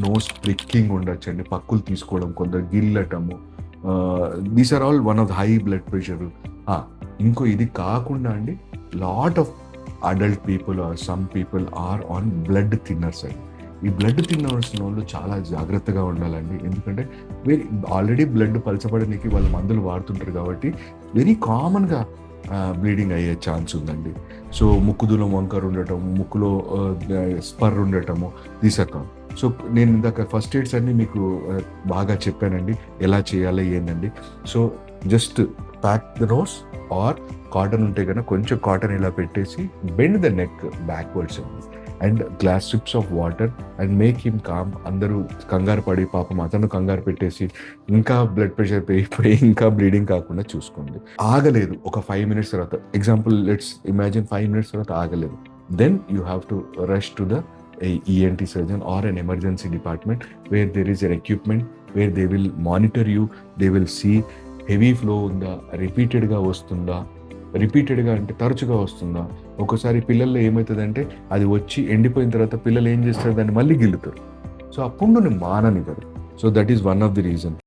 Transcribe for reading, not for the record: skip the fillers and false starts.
Nose pricking ఉండొచ్చండి, పక్కులు తీసుకోవడం, కొందరు గిల్లటము. These are all one of the high blood pressure. ఇంకో ఇది కాకుండా అండి, lot of adult people are some people are on blood thinners అండి. ఈ బ్లడ్ థిన్నర్స్ వాళ్ళు చాలా జాగ్రత్తగా ఉండాలండి. ఎందుకంటే ఆల్రెడీ బ్లడ్ పలచబడడానికి వాళ్ళు మందులు వాడుతుంటారు కాబట్టి వెరీ కామన్గా బ్లీడింగ్ అయ్యే ఛాన్స్ ఉందండి. సో ముక్కు దూలం వంకర ఉండటం, ముక్కులో స్పర్ ఉండటము, తీసకం. సో నేను ఇందాక ఫస్ట్ ఎయిడ్స్ అన్ని మీకు బాగా చెప్పానండి, ఎలా చేయాలి ఏందండి. So just pack the nose or cotton ఉంటే కనుక కొంచెం కాటన్ ఇలా పెట్టేసి బెండ్ ద నెక్ బ్యాక్వర్డ్స్ అండి, and glass sips of water and make him calm. అందరూ కంగారు పడి పాపం అతను కంగారు పెట్టేసి ఇంకా బ్లడ్ ప్రెషర్ పెరిగిపోయి ఇంకా బ్లీడింగ్ కాకుండా చూసుకోండి. ఆగలేదు ఒక 5 minutes తర్వాత, ఎగ్జాంపుల్ లెట్స్ ఇమాజిన్ 5 minutes తర్వాత ఆగలేదు, then you have to rush to the ENT surgeon or an emergency department where there is an equipment where they will monitor you, they will see heavy flow ఉందా, రిపీటెడ్గా వస్తుందా, రిపీటెడ్గా అంటే తరచుగా వస్తుందా. ఒకసారి పిల్లల్లో ఏమవుతుందంటే అది వచ్చి ఎండిపోయిన తర్వాత పిల్లలు ఏం చేస్తారు, దాన్ని మళ్ళీ గిల్లుతారు. సో ఆ పుండుని మాననివ్వరు. So that is one of the reason.